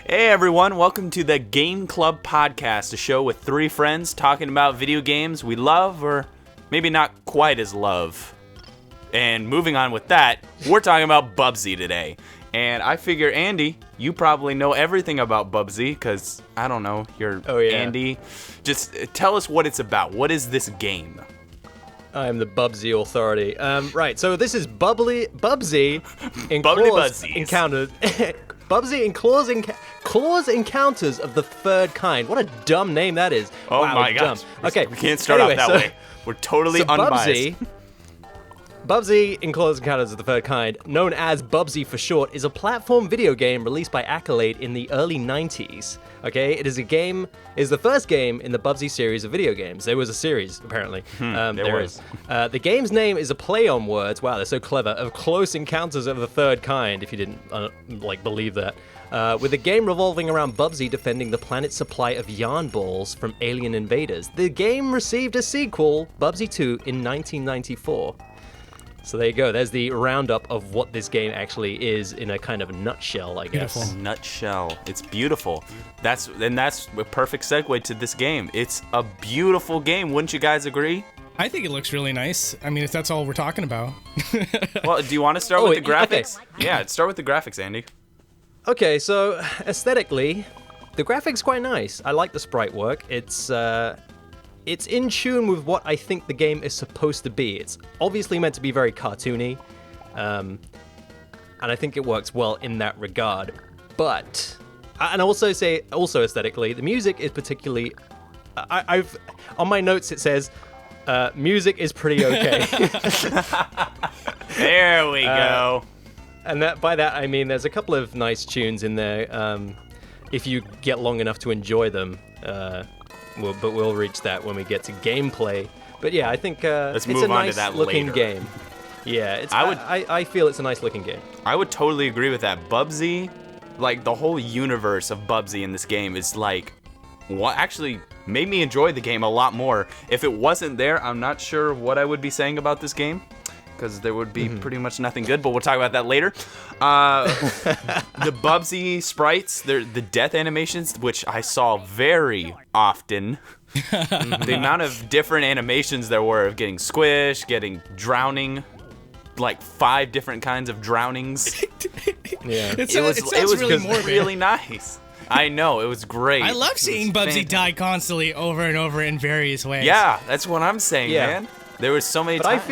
Hey everyone, welcome to the Game Club Podcast, a show with three friends talking about video games we love, or maybe not quite as love. And moving on with that, we're talking about Bubsy today. And I figure, Andy, you probably know everything about Bubsy, because, I don't know, you're Andy. Just tell us what it's about. What is this game? I'm the Bubsy authority. Right, so this is Bubsy in Bubbly Claws Buzzies. Encounters. Bubsy in Claws Encounters of the Third Kind. What a dumb name that is. Oh wow, my gosh. Dumb. Okay, We can't start off that way. We're totally unbiased. Bubsy in Claws Encounters of the Third Kind, known as Bubsy for short, is a platform video game released by Accolade in the early 90s. Okay, it is the first game in the Bubsy series of video games. There was a series, apparently. There was. The game's name is a play on words, wow, they're so clever, of Close Encounters of the Third Kind, if you didn't, believe that. With the game revolving around Bubsy defending the planet's supply of yarn balls from alien invaders. The game received a sequel, Bubsy 2, in 1994. So there you go. There's the roundup of what this game actually is in a kind of nutshell, I guess. A nutshell. It's beautiful. That's a perfect segue to this game. It's a beautiful game. Wouldn't you guys agree? I think it looks really nice. I mean, if that's all we're talking about. Well, do you want to start with the graphics? Okay. Yeah, start with the graphics, Andy. Okay, so aesthetically, the graphics quite nice. I like the sprite work. It's in tune with what I think the game is supposed to be. It's obviously meant to be very cartoony, and I think it works well in that regard. But, and also aesthetically, the music is particularly. I've on my notes it says, music is pretty okay. There we go. And by that I mean there's a couple of nice tunes in there. If you get long enough to enjoy them. But we'll reach that when we get to gameplay. But yeah, I think it's a nice looking game. Yeah, I feel it's a nice looking game. I would totally agree with that. Bubsy, like the whole universe of Bubsy in this game is like what actually made me enjoy the game a lot more. If it wasn't there, I'm not sure what I would be saying about this game, because there would be pretty much nothing good, but we'll talk about that later. The Bubsy sprites, the death animations, which I saw very often. The amount of different animations there were of getting squished, getting drowning, like 5 different kinds of drownings. Yeah, it was really nice. I know, it was great. I love seeing Bubsy die constantly over and over in various ways. Yeah, that's what I'm saying, man. There was so many times.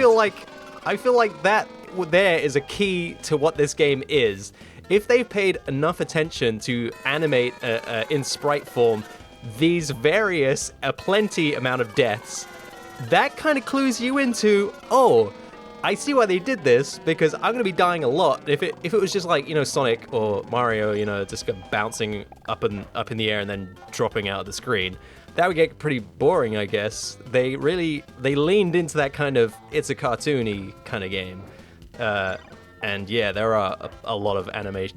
I feel like that there is a key to what this game is. If they've paid enough attention to animate in sprite form these various plenty amount of deaths, that kind of clues you into, oh, I see why they did this, because I'm going to be dying a lot. If it was just like, Sonic or Mario, just bouncing up in the air and then dropping out of the screen, that would get pretty boring, I guess. They leaned into that kind of, it's a cartoony kind of game. And yeah, there are a lot of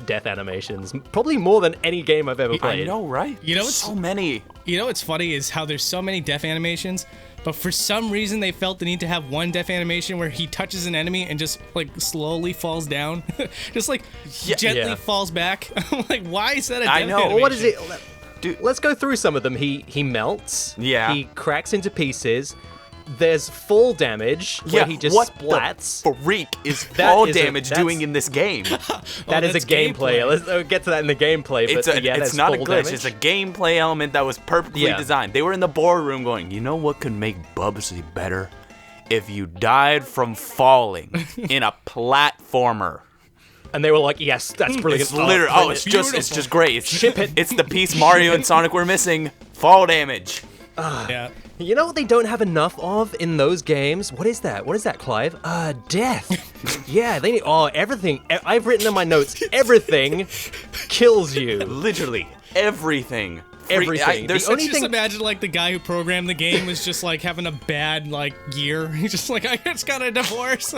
death animations, probably more than any game I've ever played. I know, right? So many. You know what's funny is how there's so many death animations, but for some reason they felt the need to have one death animation where he touches an enemy and just slowly falls down. Just gently falls back. I'm like, why is that a death animation? Well, what is it? Dude, let's go through some of them. He melts. Yeah. He cracks into pieces. There's fall damage where he just splats. What the freak is fall damage doing in this game? That is a gameplay. Let's get to that in the gameplay. It's not a glitch. Damage. It's a gameplay element that was perfectly designed. They were in the boardroom going, you know what could make Bubsy better? If you died from falling in a platformer. And they were like, yes, that's brilliant. It's literally, it's just great. Ship it. It's the piece Mario and Sonic were missing. Fall damage. Yeah. You know what they don't have enough of in those games? What is that? What is that, Clive? Death. Yeah, they need everything. I've written in my notes, everything kills you. Literally everything. Everything. Just imagine the guy who programmed the game was just having a bad year. He's just I just got a divorce.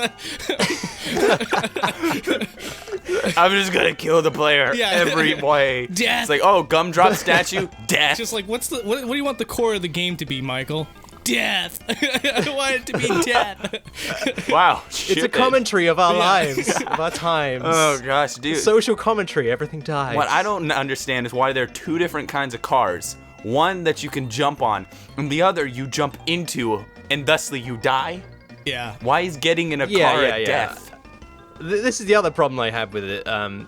I'm just gonna kill the player every way. Death. It's gumdrop statue. Death. Just what do you want the core of the game to be, Michael? death. I want it to be death. Wow. It's a commentary of our lives, of our times. Oh gosh, dude. Social commentary. Everything dies. What I don't understand is why there are two different kinds of cars. One that you can jump on, and the other you jump into, and thusly you die. Yeah. Why is getting in a car a death? This is the other problem I have with it. And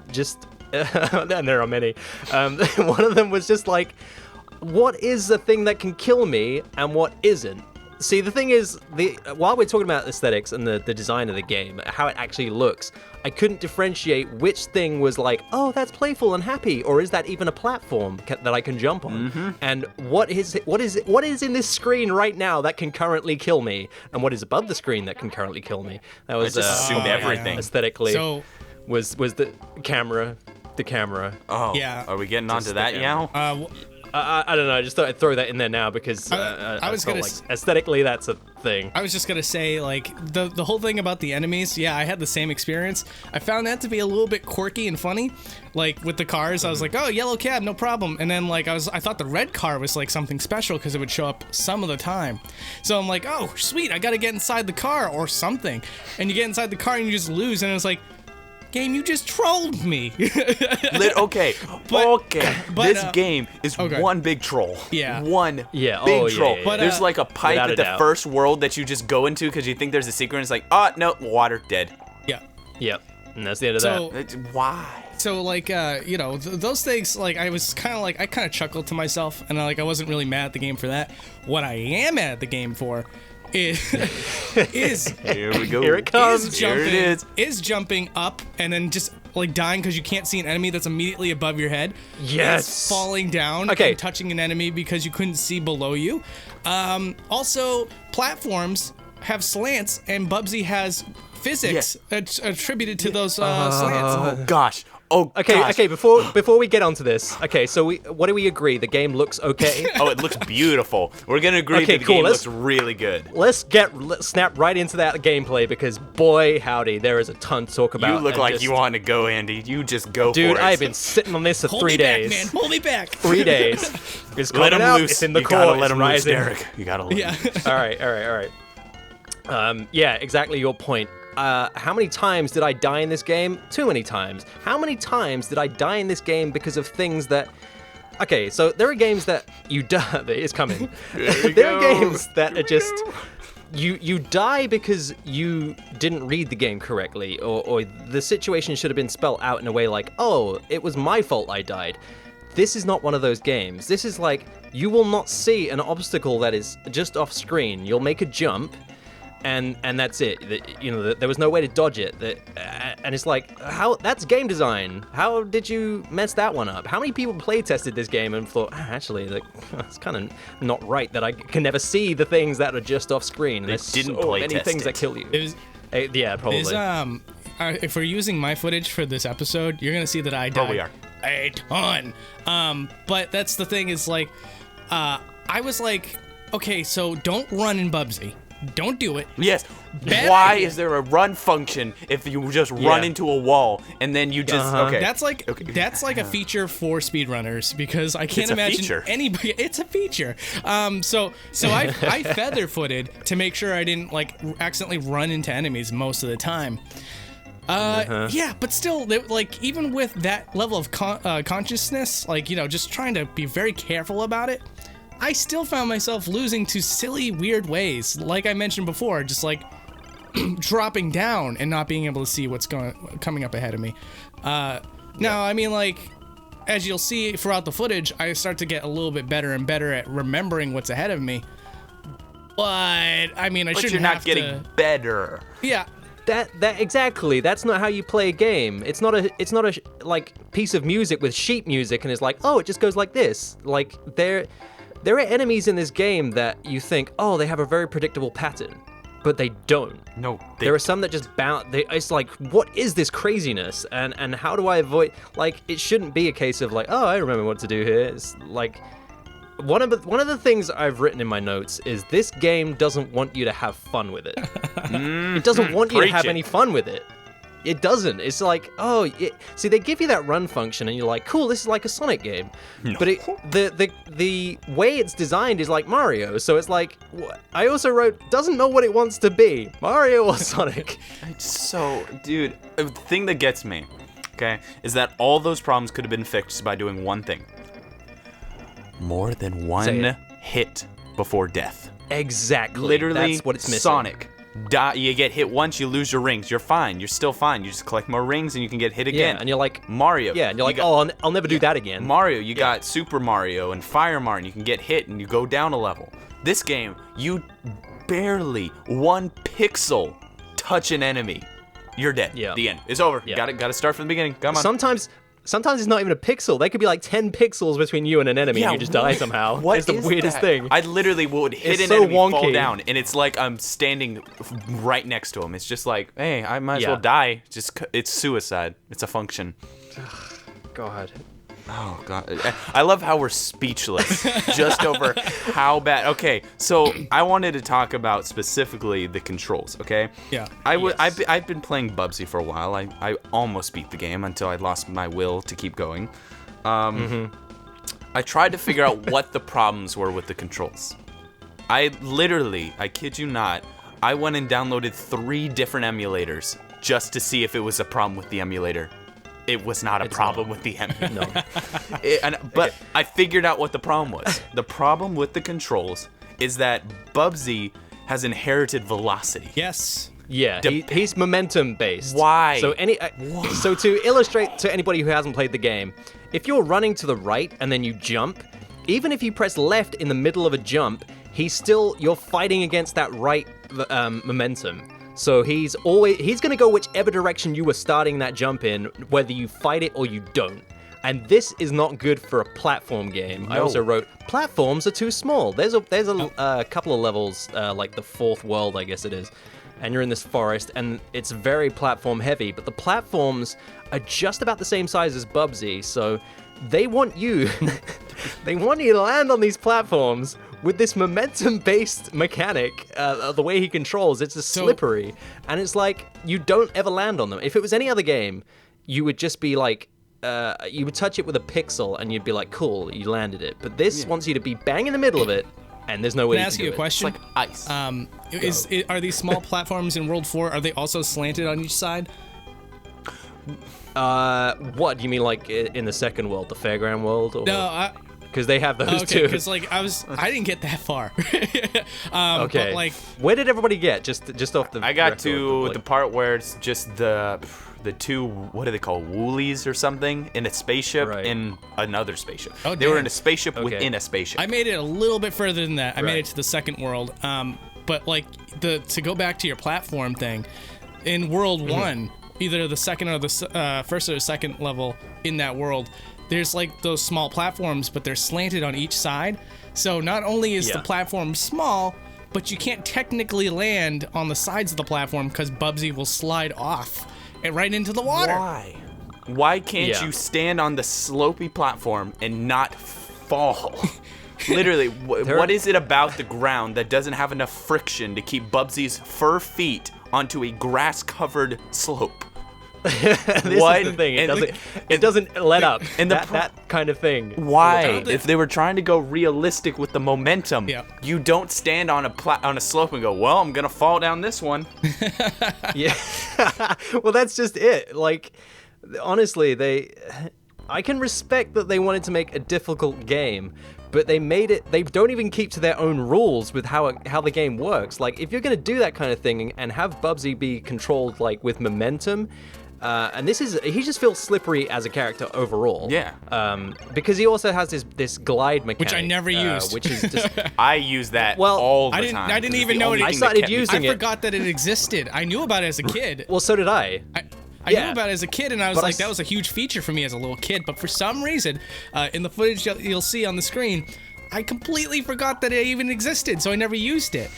there are many. One of them was just like, what is the thing that can kill me and what isn't? See, the thing is, while we're talking about aesthetics and the design of the game, how it actually looks, I couldn't differentiate which thing was like, oh, that's playful and happy, or is that even a platform that I can jump on? Mm-hmm. And what is in this screen right now that can currently kill me, and what is above the screen that can currently kill me? That was I just assumed everything. Aesthetically. So, was the camera. The camera. Oh, yeah. Are we getting onto that now? I don't know. I just thought I'd throw that in there now because I was felt gonna like aesthetically that's a thing. I was just gonna say, like, the whole thing about the enemies. Yeah, I had the same experience. I found that to be a little bit quirky and funny. Like with the cars, I was like, oh, yellow cab, no problem. And then like I thought the red car was like something special because it would show up some of the time. So I'm like, oh, sweet, I gotta get inside the car or something. And you get inside the car and you just lose, and it's like, game, you just trolled me. Okay. This game is one big troll. Yeah. One big troll. Yeah. But, there's like a pipe without at a the doubt. first world that you just go into because you think there's a secret, and it's like, oh, no, water, dead. Yeah. Yep. And that's the end of that. Why? So like those things, like I kind of chuckled to myself, and I wasn't really mad at the game for that. What I am mad at the game for is Here we go. Here it comes. Here it is. Is jumping up and then just like dying because you can't see an enemy that's immediately above your head. Yes. Is falling down and touching an enemy because you couldn't see below you. Also, platforms have slants, and Bubsy has physics attributed to those slants. Oh gosh. Okay, before we get onto this, so what do we agree? The game looks okay? Oh, it looks beautiful. We're gonna agree that the game looks really good. Let's snap right into that gameplay because boy howdy, there is a ton to talk about. You look like you want to go, Andy. You just go for it. Dude, I've been sitting on this for 3 days. Back, man. Hold me back. 3 days. It's let coming him out. loose. It's in the you core. gotta let it's him rising. loose, Derek. You gotta let him loose. All right. Yeah, exactly your point. How many times did I die in this game? Too many times. How many times did I die in this game because of things that... Okay, so there are games that you die... It's coming. There are games that are just... You die because you didn't read the game correctly, or the situation should have been spelled out in a way like, oh, it was my fault I died. This is not one of those games. This is like, you will not see an obstacle that is just off screen. You'll make a jump, and that's it. There was no way to dodge it. And it's like, that's game design. How did you mess that one up? How many people play tested this game and thought, actually, it's kind of not right that I can never see the things that are just off screen. They didn't so play many test things it. that kill you. Yeah, probably. If we're using my footage for this episode, you're gonna see that I died we are. a ton. But that's the thing is like, I was like, okay, so don't run in Bubsy. Don't do it. Yes. Bad Why idea. is there a run function if you just run into a wall and then you just That's like a feature for speedrunners because I can't It's a imagine feature. anybody. It's a feature. So I feather footed to make sure I didn't like accidentally run into enemies most of the time. Yeah, but still, like even with that level of consciousness, like just trying to be very careful about it. I still found myself losing to silly, weird ways. Like I mentioned before, just like dropping down and not being able to see what's coming up ahead of me. Now, I mean, like, as you'll see throughout the footage, I start to get a little bit better and better at remembering what's ahead of me. But I mean, I shouldn't have to. But you're not getting better. Yeah. That exactly. That's not how you play a game. It's not a like piece of music with sheet music and it's like, oh, it just goes like this. Like there are enemies in this game that you think, oh, they have a very predictable pattern, but they don't. No. There are some that just bounce. It's like, what is this craziness? And how do I avoid? Like, it shouldn't be a case of like, oh, I remember what to do here. It's like one of the things I've written in my notes is this game doesn't want you to have fun with it. It doesn't want you to have any fun with it. It doesn't. It's like, see, they give you that run function, and you're like, cool, this is like a Sonic game. No. But the way it's designed is like Mario. So it's like, I also wrote, doesn't know what it wants to be, Mario or Sonic. So, dude, the thing that gets me, okay, is that all those problems could have been fixed by doing one thing. More than one hit before death. Exactly. Literally, that's what it's missing. Sonic. You get hit once, you lose your rings. You're fine. You're still fine. You just collect more rings and you can get hit again. Yeah, and you're like... Mario. Yeah, and you're like, I'll never do that again. Mario, you got Super Mario and Fire Mario, and you can get hit and you go down a level. This game, you barely 1 pixel touch an enemy. You're dead. Yeah. The end. It's over. Yeah. Gotta start from the beginning. Come on. Sometimes it's not even a pixel. They could be like 10 pixels between you and an enemy, and you just die somehow. What it's the is weirdest that? thing. I literally would hit It's an so enemy, fall wonky. down, and it's like I'm standing right next to him. It's just like, hey, I might as well Yeah. die. It's suicide. It's a function. God. Oh, God. I love how we're speechless just over how bad. Okay, so I wanted to talk about specifically the controls, okay? Yeah. I've been playing Bubsy for a while. I almost beat the game until I lost my will to keep going. I tried to figure out what the problems were with the controls. I kid you not, I went and downloaded 3 different emulators just to see if it was a problem with the emulator. It was not a problem with the emulator. No. But I figured out what the problem was. The problem with the controls is that Bubsy has inherited velocity. Yes. Yeah, he's momentum based. Why? So so to illustrate to anybody who hasn't played the game, if you're running to the right and then you jump, even if you press left in the middle of a jump, you're fighting against that right momentum. So he's gonna go whichever direction you were starting that jump in, whether you fight it or you don't. And this is not good for a platform game. I also wrote, platforms are too small. There's a couple of levels, like the 4th world, I guess it is. And you're in this forest, and it's very platform heavy, but the platforms are just about the same size as Bubsy, so they want you to land on these platforms with this momentum-based mechanic, the way he controls. It's slippery, and it's like, you don't ever land on them. If it was any other game, you would just be like, you would touch it with a pixel, and you'd be like, cool, you landed it. But this wants you to be bang in the middle of it, and there's no way Can I you ask can you do a question? It's like ice. Are these small platforms in World 4, are they also slanted on each side? What do you mean, like in the second world, the fairground world? Or... No, because they have those okay, too. because like I didn't get that far. Okay. But, like, where did everybody get? Just off the. I got record, to like... the part where it's just the 2, what do they call, woolies or something, in a spaceship in another spaceship. Oh, they were damn. in a spaceship within a spaceship. I made it a little bit further than that. I made Right. it to the second world. But like to go back to your platform thing, in World 1, either the second or the first or the second level in that world, there's like those small platforms, but they're slanted on each side. So not only is the platform small, but you can't technically land on the sides of the platform because Bubsy will slide off and right into the water. Why? Why can't you stand on the slopey platform and not fall? Literally, what is it about the ground that doesn't have enough friction to keep Bubsy's fur feet onto a grass-covered slope? This is the thing. It doesn't let up. And that kind of thing. Why? If they were trying to go realistic with the momentum, you don't stand on a slope and go, well, I'm gonna fall down this one. Yeah. Well, that's just it. Like, honestly, I can respect that they wanted to make a difficult game, but they don't even keep to their own rules with how the game works. Like, if you're gonna do that kind of thing and have Bubsy be controlled like with momentum, and he just feels slippery as a character overall. Yeah. Because he also has this glide mechanic, Which I never used. Which is just I use that all the time. I didn't even know it. I started using it. I forgot that it existed. I knew about it as a kid. Well, so did I. I knew about it as a kid, and I was like, that was a huge feature for me as a little kid. But for some reason, in the footage you'll see on the screen, I completely forgot that it even existed, so I never used it.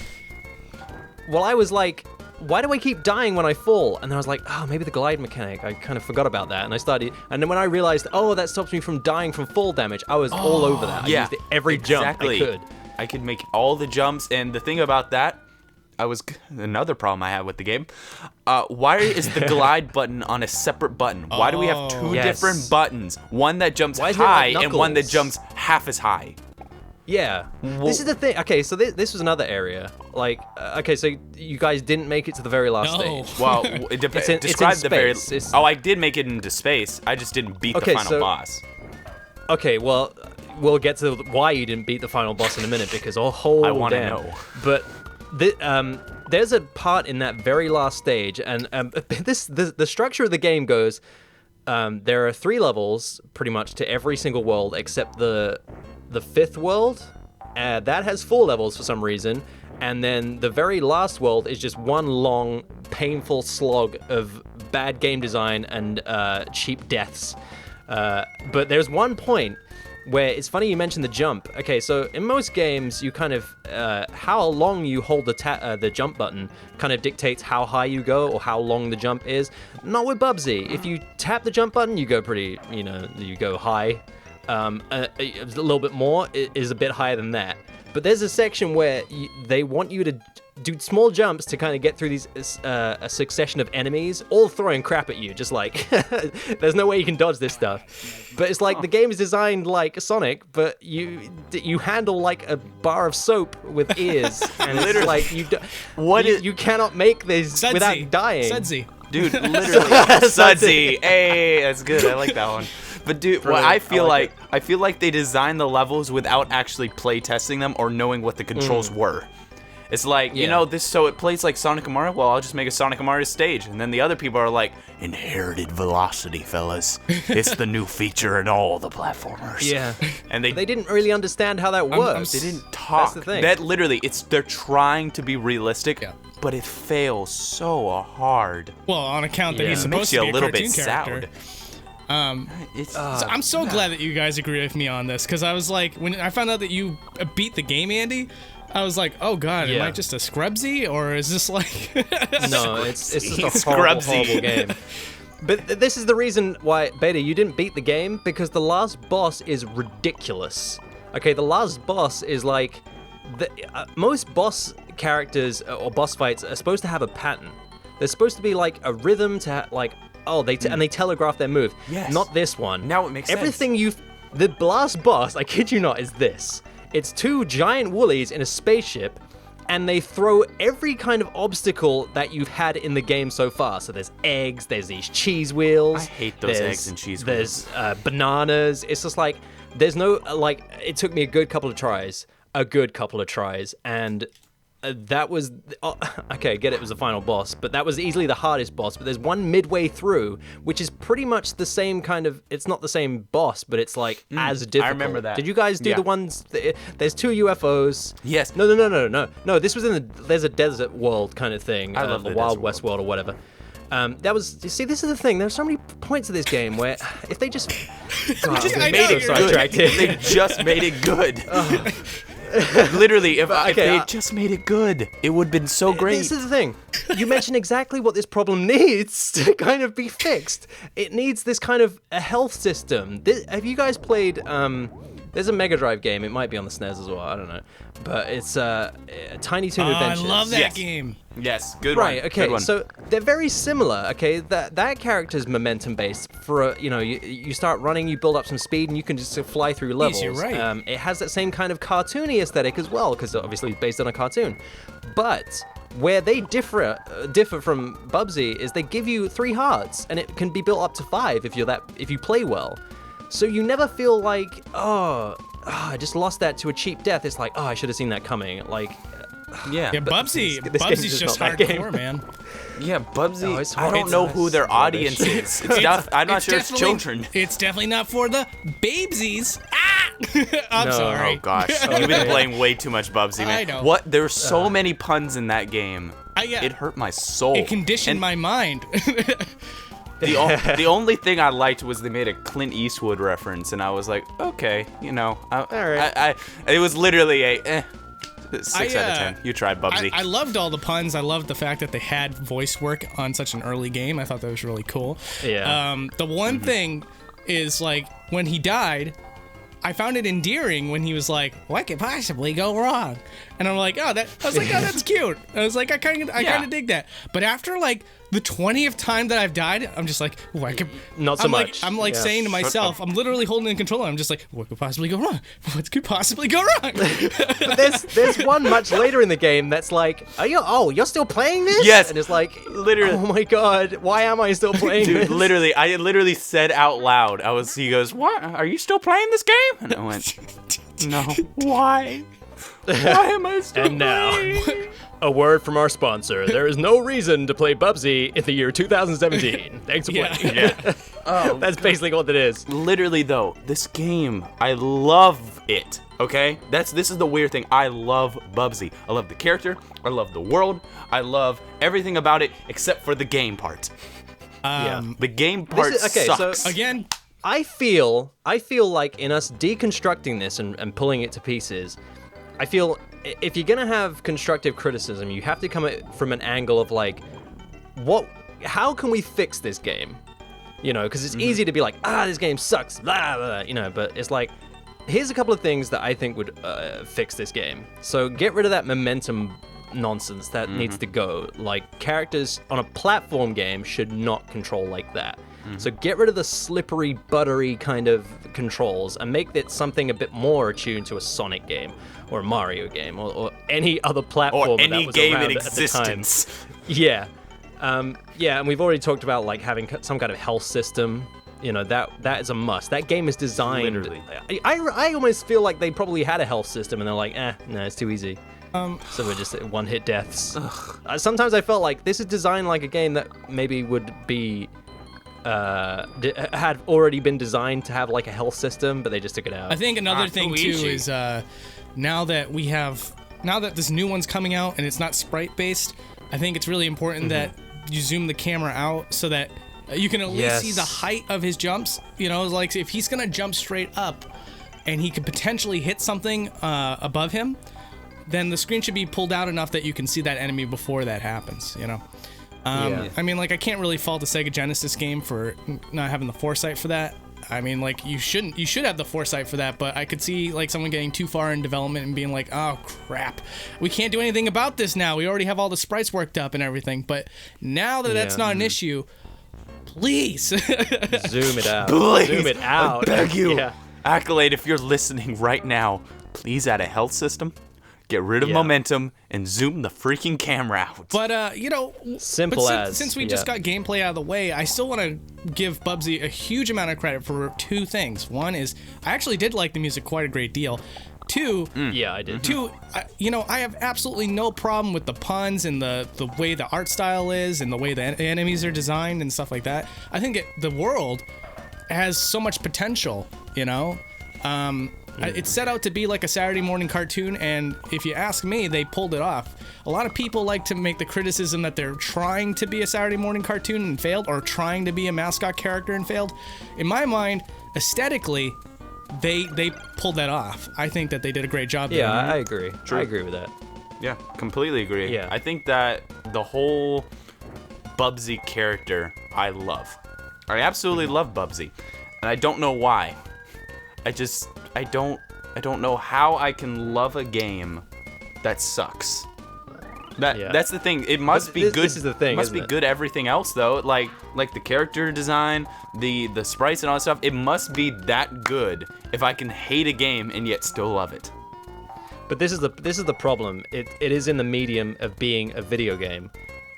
Well, I was like, why do I keep dying when I fall? And then I was like, oh, maybe the glide mechanic. I kind of forgot about that. And I started, and then when I realized, oh, that stops me from dying from fall damage, I was all over that. I used it every jump I could. I could make all the jumps, and the thing about that, another problem I had with the game. Why is the glide button on a separate button? Why do we have two different buttons? One that jumps high and one that jumps half as high. Yeah, this is the thing. Okay, so this was another area. Like, okay, so you guys didn't make it to the very last stage. Well, it depends. Describe the very. I did make it into space. I just didn't beat the final boss. Okay, well, we'll get to why you didn't beat the final boss in a minute because I want to know. But there's a part in that very last stage, and the structure of the game goes. There are 3 levels pretty much to every single world except the 5th world. That has 4 levels for some reason, and then the very last world is just one long, painful slog of bad game design and cheap deaths. But there's one point where it's funny you mentioned the jump. Okay, so in most games, you kind of how long you hold the jump button kind of dictates how high you go or how long the jump is. Not with Bubsy. If you tap the jump button, you go you go high. A little bit more is a bit higher than that. But there's a section where they want you to do small jumps to kind of get through these a succession of enemies, all throwing crap at you, just like there's no way you can dodge this stuff. But it's like the game is designed like Sonic, but you handle like a bar of soap with ears, and it's like you cannot make this Sudsy. Without dying. Sudsy. Dude, literally, Sudsy. Hey, that's good. I like that one. But dude, I feel like they designed the levels without actually play testing them or knowing what the controls were. It's like, so it plays like Sonic and Mario. Well, I'll just make a Sonic and Mario stage. And then the other people are like, inherited velocity, fellas. It's the new feature in all the platformers. Yeah. And they didn't really understand how that works. They didn't talk. That's the thing. That literally, they're trying to be realistic, but it fails so hard. Well, on account that he's supposed to be a cartoon character. So I'm so glad that you guys agree with me on this, because I was like, when I found out that you beat the game, Andy, I was like, oh god, am I just a Scrubsy, or is this like... No, it's just a horrible game. But this is the reason why, Beta, you didn't beat the game, because the last boss is ridiculous. Okay, the last boss is like... most boss characters or boss fights are supposed to have a pattern. There's supposed to be like a rhythm to and they telegraph their move. Yes. Not this one. Now it makes sense. The last boss, I kid you not, is this. It's 2 giant woolies in a spaceship, and they throw every kind of obstacle that you've had in the game so far. So there's eggs, there's these cheese wheels. I hate those eggs and cheese wheels. There's bananas. It's just like, there's no, it took me a good couple of tries, and that was, okay, I get it was the final boss, but that was easily the hardest boss. But there's one midway through, which is pretty much the same kind of, it's not the same boss, but it's like as difficult. I remember that. Did you guys do the ones, there's 2 UFOs. Yes. No, this was there's a desert world kind of thing. I love the Wild West world or whatever. That was, you see, this is the thing. There's so many points of this game where if they just, made it good. They just made it good. Literally, if they just made it good, it would have been so great. This is the thing. You mentioned exactly what this problem needs to kind of be fixed. It needs this kind of a health system. Have you guys played... there's a Mega Drive game. It might be on the SNES as well. I don't know. But it's Tiny Toon Adventures. I love that game. Yes, good one. Right, okay, so they're very similar, okay? That character's momentum-based. For, you start running, you build up some speed, and you can just fly through levels. Yes, you're right. It has that same kind of cartoony aesthetic as well, because obviously it's based on a cartoon. But where they differ from Bubsy is they give you 3 hearts, and it can be built up to 5 if you play well. So you never feel like, I just lost that to a cheap death. It's like, I should have seen that coming. Like, yeah, Bubsy's just hardcore, man. Yeah, Bubsy. I don't know who their audience is. I'm not sure it's children. It's definitely not for the babesies. I'm sorry. Oh gosh, you've been playing way too much Bubsy, man. I know. There's so many puns in that game. It hurt my soul. It conditioned my mind. The only thing I liked was they made a Clint Eastwood reference, and I was like, okay, all right. It was literally a 6 out of 10. You tried, Bubsy. I loved all the puns. I loved the fact that they had voice work on such an early game. I thought that was really cool. Yeah. The one thing is, like, when he died, I found it endearing when he was like, "What could possibly go wrong?" And I'm like, "Oh, that's cute." I was like, I kind of dig that. But after like the 20th time that I've died, I'm just like, "What could?" Not so much. I'm like saying to myself, I'm literally holding the controller. I'm just like, "What could possibly go wrong? What could possibly go wrong?" But there's one much later in the game that's like, you're still playing this? Yes. And it's like, Literally. oh my god, why am I still playing Dude, this? literally, I literally said out loud, he goes, "What? Are you still playing this game?" And I went, "No. Why? Why am I still And now, playing?" a word from our sponsor. There is no reason to play Bubsy in the year 2017. Thanks for playing. Yeah. Oh, That's basically what it is. literally though, this game, I love it. Okay? This is the weird thing. I love Bubsy. I love the character. I love the world. I love everything about it except for the game part. The game part sucks. So Again, I feel like in us deconstructing this and pulling it to pieces, I feel if you're gonna have constructive criticism, you have to come at it from an angle of like, how can we fix this game? Because it's easy to be like, this game sucks, blah, blah, blah, but it's like, here's a couple of things that I think would fix this game. So get rid of that momentum nonsense that needs to go. Like, characters on a platform game should not control like that. So get rid of the slippery, buttery kind of controls and make it something a bit more attuned to a Sonic game or a Mario game or any other platform Or that any was game around in at the time. existence. Yeah. And we've already talked about like having some kind of health system. That is a must. That game is designed. Literally. I almost feel like they probably had a health system and they're like, no, it's too easy. So we're just one-hit deaths. Sometimes I felt like this is designed like a game that maybe would be had already been designed to have like a health system, but they just took it out. I think another thing too Luigi. is now that this new one's coming out and it's not sprite based, I think it's really important that you zoom the camera out so that you can at least see the height of his jumps. Like if he's gonna jump straight up and he could potentially hit something above him, then the screen should be pulled out enough that you can see that enemy before that happens. I mean, like, I can't really fault the Sega Genesis game for not having the foresight for that. I mean, like, you should have the foresight for that, but I could see, like, someone getting too far in development and being like, oh, crap, we can't do anything about this now. We already have all the sprites worked up and everything. But now that that's not an issue, please. Zoom it out. Please. Zoom it out. I beg you. Yeah. Accolade, if you're listening right now, please add a health system. Get rid of momentum and zoom the freaking camera out. But Simple as. Since we just got gameplay out of the way, I still want to give Bubsy a huge amount of credit for two things. One is I actually did like the music quite a great deal. Two, Yeah, I did. Two, I have absolutely no problem with the puns and the way the art style is and the way the enemies are designed and stuff like that. I think the world has so much potential, It's set out to be like a Saturday morning cartoon, and if you ask me, they pulled it off. A lot of people like to make the criticism that they're trying to be a Saturday morning cartoon and failed, or trying to be a mascot character and failed. In my mind, aesthetically, they pulled that off. I think that they did a great job there. Yeah, I agree. True. I agree with that. Yeah, completely agree. Yeah. I think that the whole Bubsy character, I love. I absolutely love Bubsy, and I don't know why. I don't know how I can love a game that sucks. That's the thing. It must be good. This is the thing. It must be good everything else though. Like the character design, the sprites and all that stuff. It must be that good if I can hate a game and yet still love it. But this is the problem. It is in the medium of being a video game.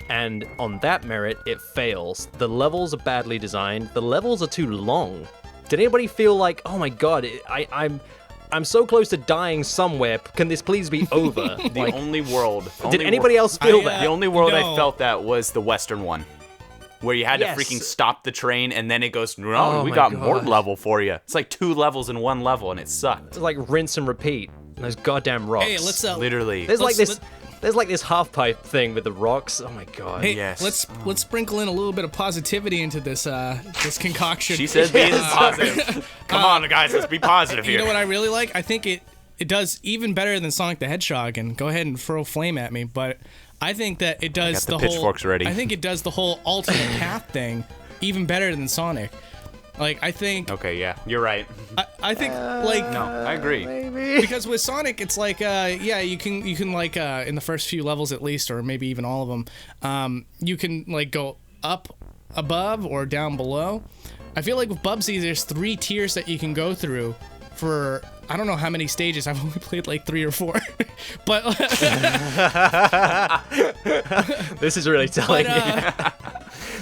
And on that merit, it fails. The levels are badly designed. The levels are too long. Did anybody feel like, oh my god, I'm so close to dying somewhere. Can this please be over? The only world. Did anybody else feel that? The only world No. I felt that was the Western one, where you had to Yes. freaking stop the train and then it goes, no, Oh we my got more God. level for you. It's like 2 levels in 1 level and it sucked. It's like rinse and repeat. Those goddamn rocks. Hey, let's Literally. There's like let's- this half pipe thing with the rocks. Oh my god. Hey, Yes. let's sprinkle in a little bit of positivity into this this concoction. She said being positive. Come on, guys, let's be positive You here. know what I really like? I think it does even better than Sonic the Hedgehog, and go ahead and throw flame at me, but I think that it does got the whole pitchforks ready. I think it does the whole alternate path thing even better than Sonic. Like, I think Okay, yeah, you're right. I think like No, I agree. Maybe. because with Sonic, it's like yeah, you can like in the first few levels at least, or maybe even all of them, you can like go up above or down below. I feel like with Bubsy, there's 3 tiers that you can go through for I don't know how many stages. I've only played like 3 or 4, but This is really telling.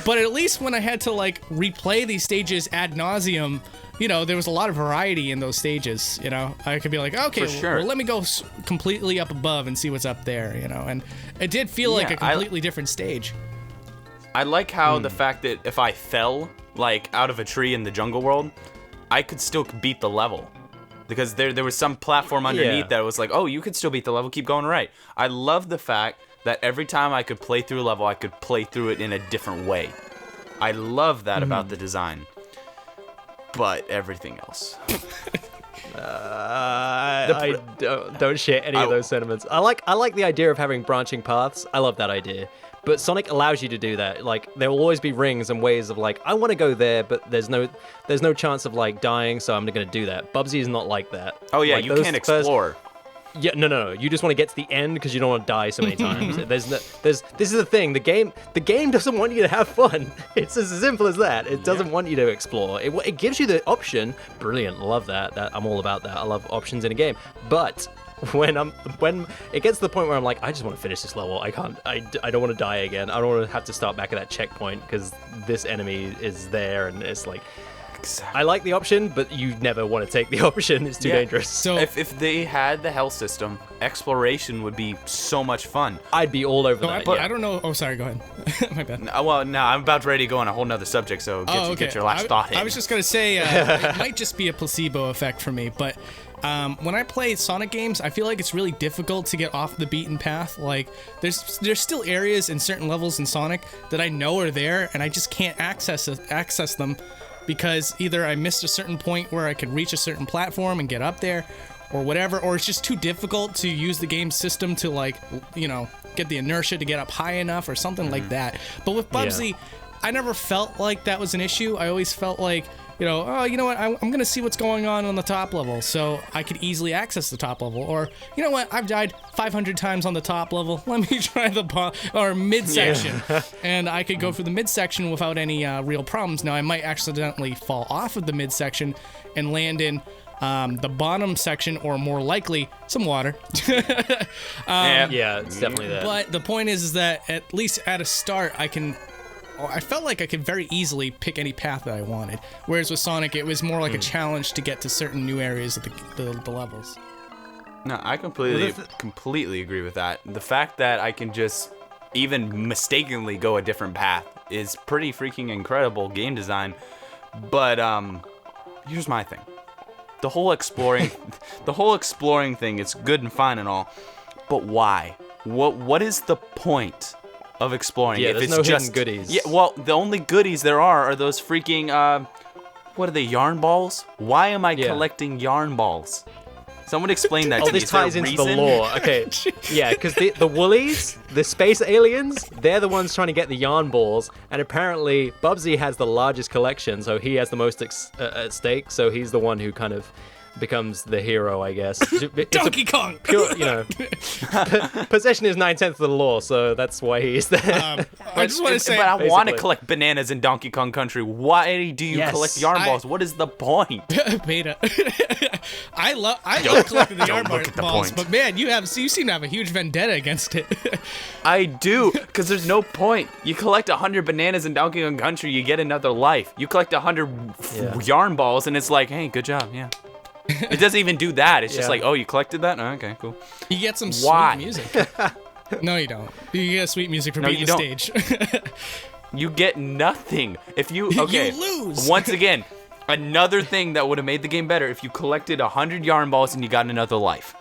but at least when I had to like replay these stages ad nauseum, you know, there was a lot of variety in those stages. You know, I could be like, okay, For sure. well, let me go completely up above and see what's up there. You know, and it did feel like a completely different stage. I like how the fact that if I fell like out of a tree in the jungle world, I could still beat the level. Because there was some platform underneath that was like, oh, you could still beat the level, keep going right. I love the fact that every time I could play through a level, I could play through it in a different way. I love that about the design. But everything else. I don't share any of those sentiments. I like the idea of having branching paths. I love that idea. But Sonic allows you to do that. Like, there will always be rings and ways of like, I want to go there, but there's no chance of like dying, so I'm going to do that. Bubsy is not like that. Oh yeah, like, you can't explore. Yeah, no. You just want to get to the end because you don't want to die so many times. This is the thing. The game doesn't want you to have fun. It's as simple as that. It doesn't want you to explore. It gives you the option. Brilliant. Love that. I'm all about that. I love options in a game. But when it gets to the point where I'm like, I just want to finish this level. I don't want to die again. I don't want to have to start back at that checkpoint because this enemy is there and it's like. Exactly. I like the option, but you never want to take the option. It's too dangerous. So if they had the health system, exploration would be so much fun. I'd be all over that. I don't know. Oh, sorry. Go ahead. My bad. Well, no, I'm about ready to go on a whole nother subject, so get your last thought in. I was just gonna say it might just be a placebo effect for me, but when I play Sonic games, I feel like it's really difficult to get off the beaten path. Like, there's still areas in certain levels in Sonic that I know are there, and I just can't access them because either I missed a certain point where I could reach a certain platform and get up there, or whatever, or it's just too difficult to use the game system to, like, you know, get the inertia to get up high enough or something like that. But with Bubsy, I never felt like that was an issue. I always felt like, you know, oh, you know what, I'm going to see what's going on the top level, so I could easily access the top level. Or, you know what, I've died 500 times on the top level, let me try the midsection. And I could go through the midsection without any real problems. Now, I might accidentally fall off of the midsection and land in the bottom section, or more likely, some water. Yeah, it's definitely that. But the point is that at least at a start, I felt like I could very easily pick any path that I wanted. Whereas with Sonic, it was more like a challenge to get to certain new areas of the levels. No, I completely agree with that. The fact that I can just even mistakenly go a different path is pretty freaking incredible game design. But here's my thing. The whole exploring thing, it's good and fine and all, but why? What is the point of exploring? Yeah, if there's it's no just hidden goodies. Yeah, well, the only goodies there are those freaking what are they, yarn balls? Why am I collecting yarn balls? Someone explain that to me. This ties into the lore. Okay, yeah, because the Woolies, the space aliens, they're the ones trying to get the yarn balls, and apparently Bubsy has the largest collection, so he has the most at stake, so he's the one who kind of becomes the hero, I guess. Donkey Kong! Pure, you know, possession is 9/10 of the law, so that's why he's there. I just want to say, but I want to basically. collect bananas in Donkey Kong Country. Why do you collect yarn balls? What is the point? Beta. I love collecting the yarn balls, but man, you seem to have a huge vendetta against it. I do, because there's no point. You collect 100 bananas in Donkey Kong Country, you get another life. You collect 100 yarn balls, and it's like, hey, good job, yeah. It doesn't even do that. It's just like, oh, you collected that? Oh, okay, cool. You get some sweet music. No, you don't. You get sweet music for beating the stage. You get nothing. If you You lose. Once again, another thing that would have made the game better if you collected 100 yarn balls and you got another life.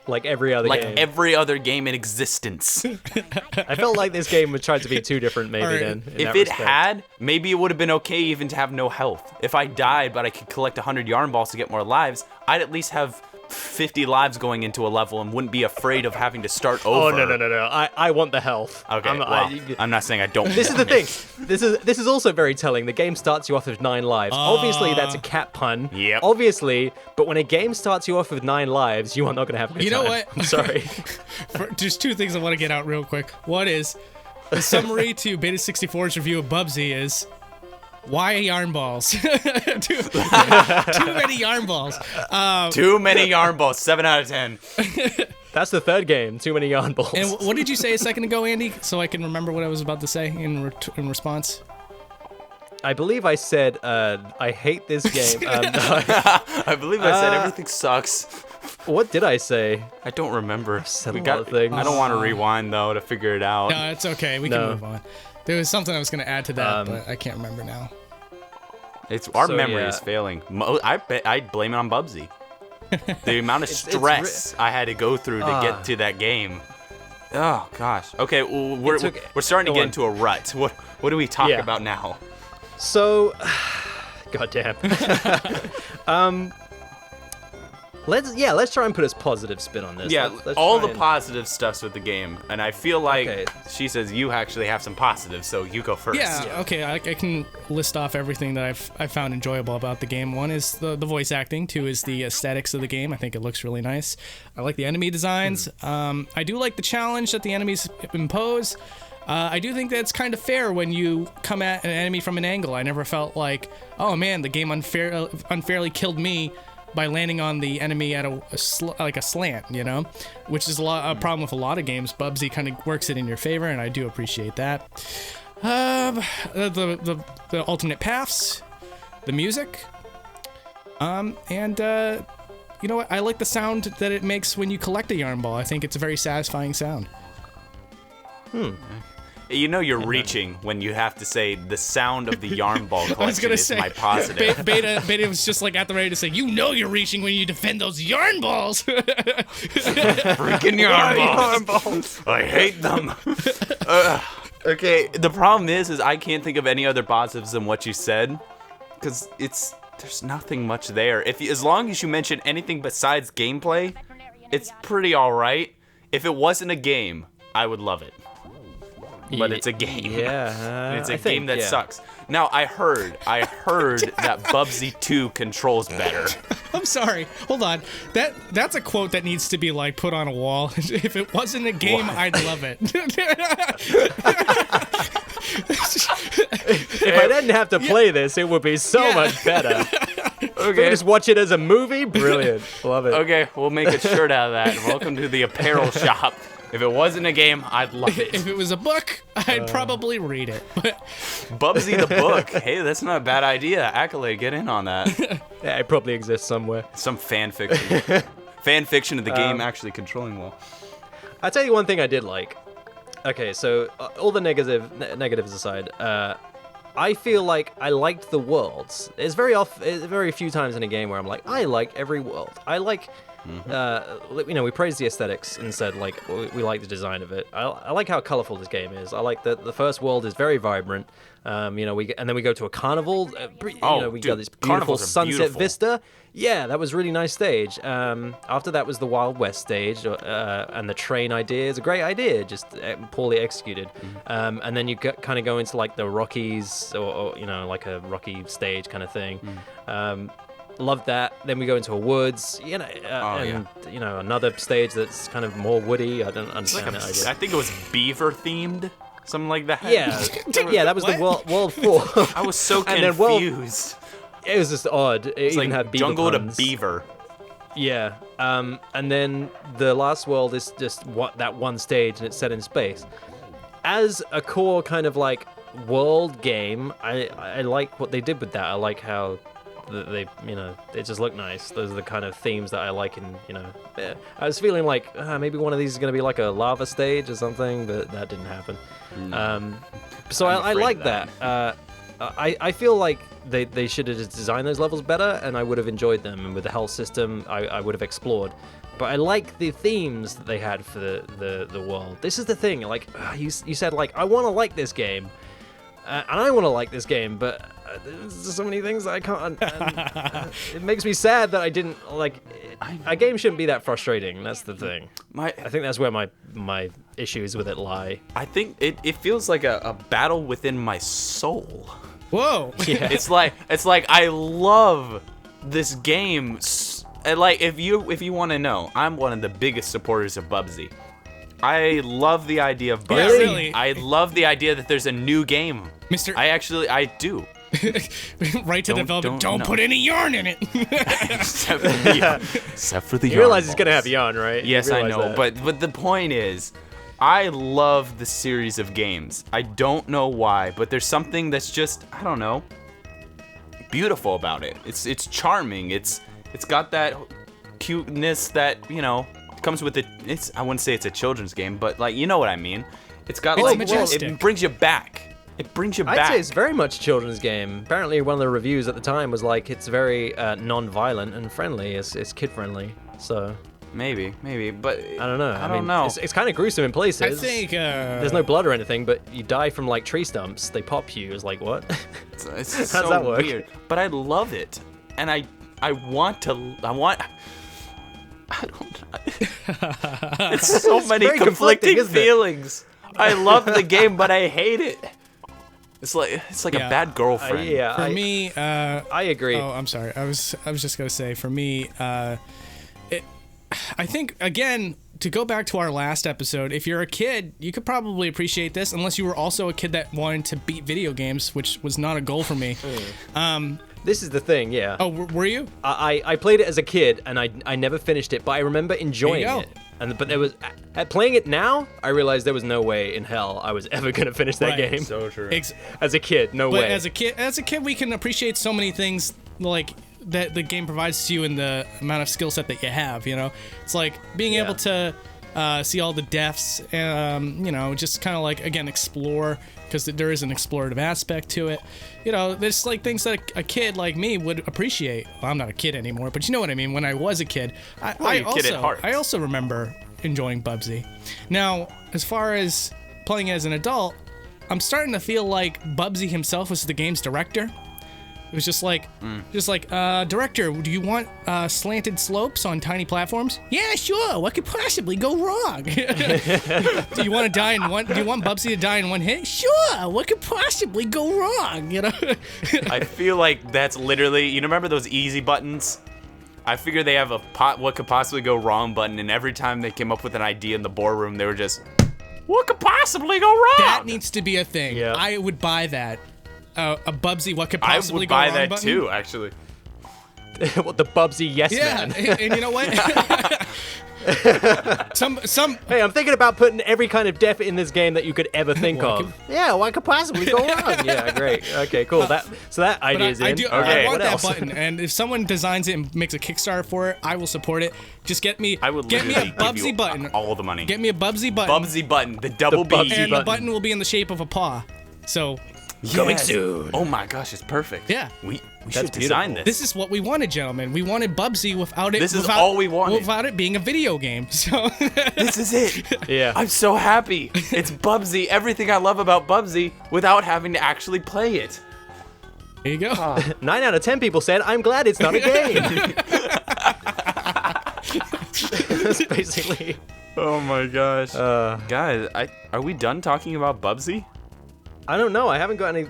Like every other game. Like every other game in existence. I felt like this game would try to be too different, maybe, then. If it had, maybe it would have been okay even to have no health. If I died, but I could collect 100 yarn balls to get more lives, I'd at least have 50 lives going into a level and wouldn't be afraid of having to start over. Oh no! I want the health. Okay, I'm not saying I don't. This is the thing. This is also very telling. The game starts you off with 9 lives. Obviously, that's a cat pun. Yep. Obviously, but when a game starts you off with 9 lives, you are not going to have a good time. You know what? I'm sorry. There's 2 things I want to get out real quick. One is the summary to Beta 64's review of Bubsy is. Why yarn balls? too many yarn balls. Too many yarn balls. 7 out of 10. That's the 3rd game. Too many yarn balls. And what did you say a second ago, Andy? So I can remember what I was about to say in response. I believe I said I hate this game. I believe I said everything sucks. What did I say? I don't remember. Said a lot of things. I don't want to rewind though to figure it out. No, it's okay. We can move on. There was something I was going to add to that, but I can't remember now. Our memory is failing. I blame it on Bubsy. The amount of stress I had to go through to get to that game. Oh gosh. Okay, well, we're starting to get into a rut. What do we talk about now? So, goddamn. Let's try and put a positive spin on this. Yeah, let's all the positive stuffs with the game, and I feel like she says you actually have some positives, so you go first. Yeah. Okay, I can list off everything that I found enjoyable about the game. 1 is the voice acting. 2 is the aesthetics of the game. I think it looks really nice. I like the enemy designs. I do like the challenge that the enemies impose. I do think that it's kind of fair when you come at an enemy from an angle. I never felt like, oh man, the game unfairly killed me by landing on the enemy at a slant, you know, which is a problem with a lot of games. Bubsy kind of works it in your favor, and I do appreciate that. The alternate paths, the music, and you know what? I like the sound that it makes when you collect a yarn ball. I think it's a very satisfying sound. You know you're reaching when you have to say the sound of the yarn ball collection is my positive. Beta was just like at the ready to say, you know you're reaching when you defend those yarn balls. Freaking yarn balls. I hate them. Okay, the problem is I can't think of any other positives than what you said, because there's nothing much there. As long as you mention anything besides gameplay, it's pretty all right. If it wasn't a game, I would love it. But it's a game. Yeah. It's a game that sucks. Now, I heard that Bubsy 2 controls better. I'm sorry. Hold on. That's a quote that needs to be like put on a wall. If it wasn't a game, I'd love it. If I didn't have to play this, it would be so much better. Okay. Just watch it as a movie. Brilliant. Love it. Okay, we'll make a shirt out of that. Welcome to the apparel shop. If it wasn't a game, I'd love it. If it was a book, I'd probably read it. Bubsy the book. Hey, that's not a bad idea. Accolade, get in on that. Yeah, it probably exists somewhere. Some fan fiction. Fan fiction of the game actually controlling well. I'll tell you one thing I did like. Okay, so all the negatives aside, I feel like I liked the worlds. There's very few times in a game where I'm like, I like every world. I like... we praised the aesthetics and said like we like the design of it. I like how colorful this game is. I like that the first world is very vibrant. And then we go to a carnival. We got this beautiful sunset vista. Yeah, that was a really nice stage. After that was the Wild West stage, and the train idea is a great idea, just poorly executed. And then you kind of go into like the Rockies, or like a Rocky stage kind of thing. Loved that. Then we go into a woods, another stage that's kind of more woody. I don't understand that idea. I think it was beaver themed, something like that. Yeah, yeah, that was the World 4. I was so confused. It was just odd. It even had beaver jungle puns. to beaver. Yeah, and then the last world is just that one stage, and it's set in space. As a core kind of like world game, I like what they did with that. I like how they just look nice. Those are the kind of themes that I like. And I was feeling like maybe one of these is going to be like a lava stage or something, but that didn't happen. So I like that. I feel like they should have designed those levels better, and I would have enjoyed them. And with the health system, I would have explored. But I like the themes that they had for the world. This is the thing. Like you said, like I want to like this game, and I want to like this game, but there's so many things I can't. It makes me sad that I didn't like. A game shouldn't be that frustrating. That's the thing. I think that's where my issues with it lie. I think it feels like a battle within my soul. Whoa. Yeah. It's like I love this game. And like if you want to know, I'm one of the biggest supporters of Bubsy. I love the idea of Bubsy. Yeah, really? I love the idea that there's a new game. Mr. I do. Right to developer. Don't put any yarn in it. Except for the You realize it's gonna have yarn, right? Yes, You I realize know, that. but the point is, I love the series of games. I don't know why, but there's something that's just, I don't know, beautiful about it. It's charming. It's got that cuteness that, you know, comes with it. I wouldn't say it's a children's game, but like, you know what I mean. It's got It's like, majestic. it brings you back. It brings you I'd back. say it's very much a children's game. Apparently, one of the reviews at the time was like it's very non-violent and friendly. It's kid-friendly. So Maybe, but I don't know. I don't know. It's kind of gruesome in places. I think there's no blood or anything, but you die from like tree stumps. They pop you. It's like what? It's How's so that work? weird. But I love it, and I don't. It's so many very conflicting, conflicting isn't it? feelings. I love the game, but I hate it. It's like Yeah. a bad girlfriend. Yeah, for me, I agree. Oh, I'm sorry. I was just gonna say for me, I think again to go back to our last episode. If you're a kid, you could probably appreciate this, unless you were also a kid that wanted to beat video games, which was not a goal for me. This is the thing, yeah. Oh, were you? I played it as a kid and I never finished it, but I remember enjoying There you it. But there was at playing it now, I realized there was no way in hell I was ever gonna finish that Right. game. So true. As a kid, no But way. as a kid, we can appreciate so many things like that the game provides to you in the amount of skill set that you have. You know, it's like being able to see all the deaths. You know, just kind of like again explore because there is an explorative aspect to it. You know, there's like things that a kid like me would appreciate. Well, I'm not a kid anymore, but you know what I mean. When I was a kid, you're a kid at heart. I also remember enjoying Bubsy. Now, as far as playing as an adult, I'm starting to feel like Bubsy himself was the game's director. It was just like, director, do you want slanted slopes on tiny platforms? Yeah, sure. What could possibly go wrong? Do you want to die in one? Do you want Bubsy to die in one hit? Sure. What could possibly go wrong? You know. I feel like that's literally. You remember those easy buttons? I figure they have a what could possibly go wrong button, and every time they came up with an idea in the boardroom, they were just, what could possibly go wrong? That needs to be a thing. Yeah. I would buy that. A Bubsy, what could I possibly would go buy wrong that button? too, actually. What the Bubsy yes Yeah, man. and you know what? some Hey, I'm thinking about putting every kind of death in this game that you could ever think What of. Yeah, what could possibly go wrong? Yeah, great. Okay, cool. That But idea's I in. do. Okay. I want What that else? button, and if someone designs it and makes a Kickstarter for it, I will support it. Just get me. I would get me a literally give Bubsy you button. all the money. Get me a Bubsy button. Bubsy button, the double B. Bubsy and the button. button will be in the shape of a paw. So Coming Yes. soon. Oh my gosh, it's perfect. Yeah. We should beautiful. design this. this is what we wanted, gentlemen. We wanted Bubsy without it. This is without, all we wanted. Without it being a video game. So This is it. Yeah. I'm so happy. It's Bubsy. Everything I love about Bubsy without having to actually play it. there you go. 9 out of 10 people said, I'm glad it's not a game. That's basically. Oh my gosh. Guys, are we done talking about Bubsy? I don't know. I haven't got any.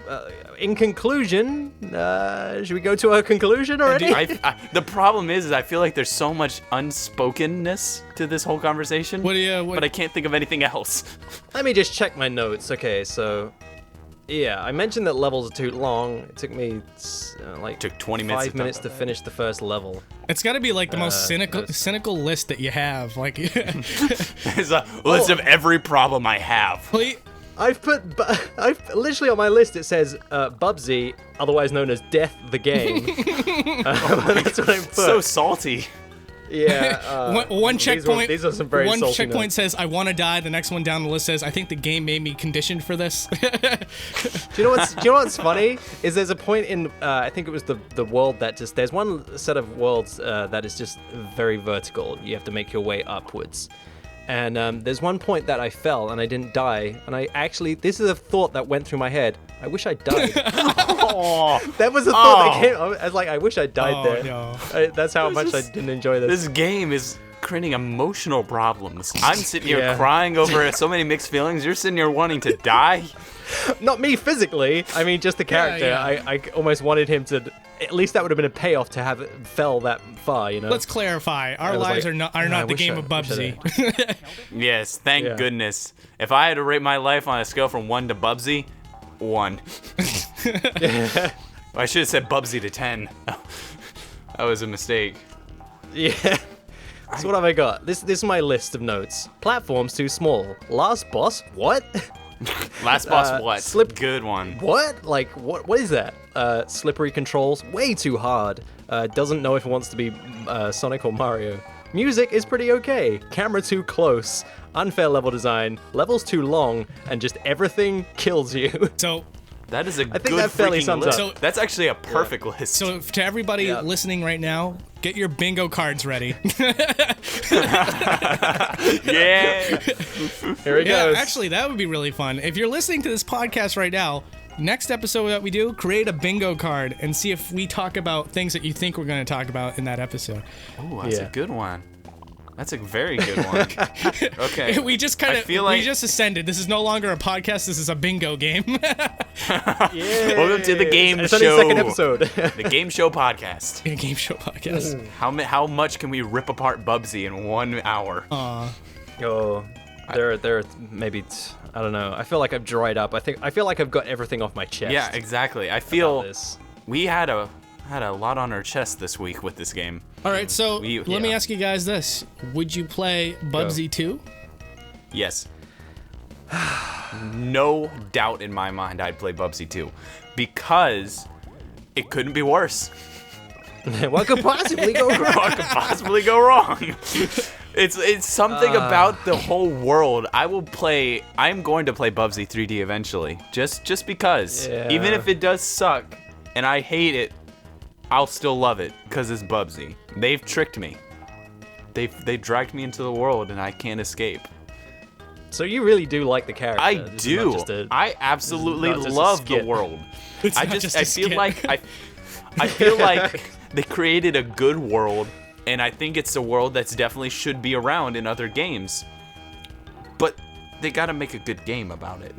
In conclusion, should we go to a conclusion already? The problem is I feel like there's so much unspokenness to this whole conversation. What do you? What, But I can't think of anything else. Let me just check my notes. Okay, so. Yeah, I mentioned that levels are too long. It took me Took 20 minutes 5 minutes to finish the first level. it's got to be like the most cynical list that you have. Like, It's a list of every problem I have. I've literally on my list it says Bubsy, otherwise known as Death the Game. That's what I put. So salty. Yeah. one checkpoint. These are some very one salty checkpoint notes. says I want to die. The next one down the list says I think the game made me conditioned for this. Do you know what's funny? Is there's a point in I think it was the world that just there's one set of worlds that is just very vertical. You have to make your way upwards. And there's one point that I fell and I didn't die. And this is a thought that went through my head. I wish I died. That was a thought that came. I was like, I wish I died there. No. That's how much I didn't enjoy this. This game is creating emotional problems. I'm sitting here crying over so many mixed feelings. You're sitting here wanting to die. Not me physically. I mean, just the character. Yeah. I almost wanted him to. At least that would have been a payoff to have it fell that far, you know. Let's clarify. Our lives are not the game of Bubsy. Yes, thank goodness. If I had to rate my life on a scale from 1 to Bubsy, 1. I should have said Bubsy to 10. That was a mistake. Yeah. So what have I got? This is my list of notes. Platforms too small. Last boss? What? Last boss what? Good one. What? Like, what is that? Slippery controls, way too hard. Doesn't know if it wants to be Sonic or Mario. Music is pretty okay. Camera too close. Unfair level design. Levels too long. And just everything kills you. So that is a I think good that fairly freaking sums list. up. That's actually a perfect list. So to everybody listening right now, get your bingo cards ready. Yeah. Here it goes. Actually, that would be really fun. If you're listening to this podcast right now, next episode that we do, create a bingo card and see if we talk about things that you think we're going to talk about in that episode. Oh, that's a good one. That's a very good one. Okay. We just ascended. This is no longer a podcast. This is a bingo game. Welcome to the game it's show. Only the second episode. The game show podcast. A game show podcast. How much can we rip apart Bubsy in 1 hour? Oh, there maybe I don't know. I feel like I've dried up. I feel like I've got everything off my chest. Yeah, exactly. I feel this. we had a lot on our chest this week with this game. All right, so let me ask you guys this: would you play Bubsy 2? Yes. No doubt in my mind, I'd play Bubsy 2 because it couldn't be worse. What could possibly go wrong? What could possibly go wrong? It's something about the whole world. I'm going to play Bubsy 3D eventually, just because. Yeah. Even if it does suck and I hate it, I'll still love it because it's Bubsy. They've tricked me. They dragged me into the world and I can't escape. So you really do like the character? I do. I absolutely love the world. I feel like they created a good world, and I think it's a world that's definitely should be around in other games. But they gotta make a good game about it.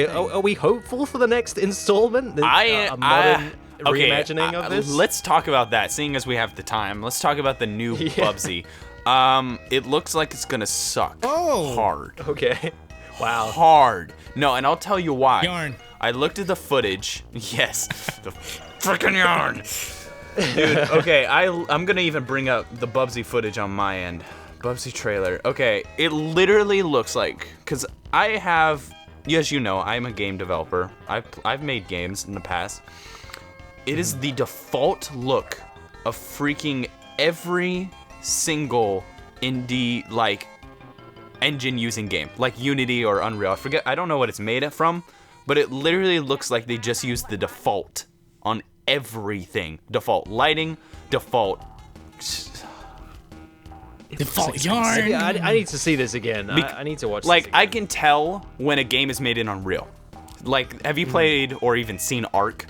Are we hopeful for the next installment? A modern reimagining of this? Let's talk about that, seeing as we have the time. Let's talk about the new Bubsy. It looks like it's gonna suck. Hard. Okay. Wow. Hard. No, and I'll tell you why. Yarn. I looked at the footage. Yes. The freaking yarn. Dude, okay, I'm gonna even bring up the Bubsy footage on my end. Bubsy trailer. Okay, it literally looks like, because I have, as you know, I'm a game developer. I've made games in the past. It is the default look of freaking every single indie engine using game, like Unity or Unreal. I don't know what it's made from, but it literally looks like they just used the default on everything. Default lighting, default yarn. Yeah, I need to see this again. I need to watch this again. I can tell when a game is made in Unreal. Like, have you played or even seen Ark?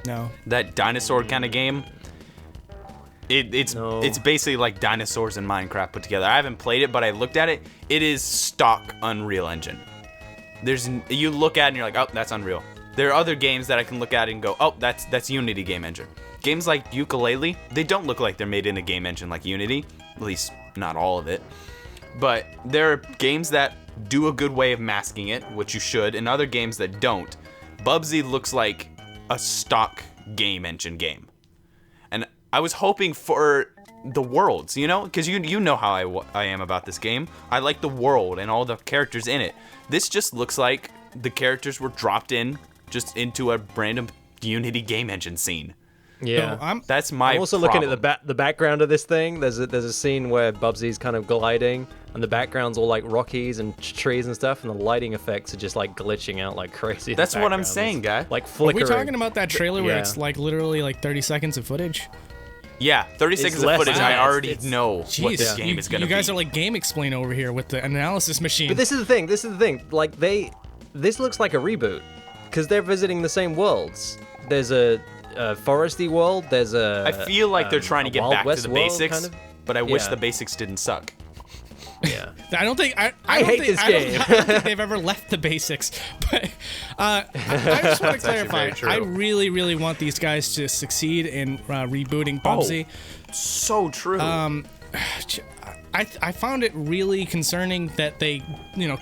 No. That dinosaur kind of game? It's basically like dinosaurs in Minecraft put together. I haven't played it, but I looked at it. It is stock Unreal Engine. You look at it and you're like, oh, that's Unreal. There are other games that I can look at and go, oh, that's Unity game engine. Games like Ukulele, they don't look like they're made in a game engine like Unity. At least not all of it. But there are games that do a good way of masking it, which you should, and other games that don't. Bubsy looks like a stock game engine game. And I was hoping for the worlds, because you know how I am about this game. I like the world and all the characters in it. This just looks like the characters were dropped in just into a random Unity game engine scene. Yeah, So that's my. I'm also problem. looking at the background of this thing. There's a scene where Bubsy's kind of gliding, and the background's all like rockies and trees and stuff, and the lighting effects are just like glitching out like crazy. That's what I'm saying, guy. Like Are flickering. we talking about that trailer where it's like literally like 30 seconds of footage? Yeah, 30 It's seconds of less footage. than I that. already It's- know what Jeez, this game is going to be. You guys are like Game Explain over here with the analysis machine. But this is the thing. Like this looks like a reboot because they're visiting the same worlds. There's a foresty world. There's a. I feel like they're trying to a get Wild back to West the world, basics, kind of. but I wish Yeah. the basics didn't suck. Yeah. I don't think I hate think, this I don't- game. I don't think they've ever left the basics. But I just want to actually clarify. very true. I really, really want these guys to succeed in rebooting Bubsy. So true. I found it really concerning that they,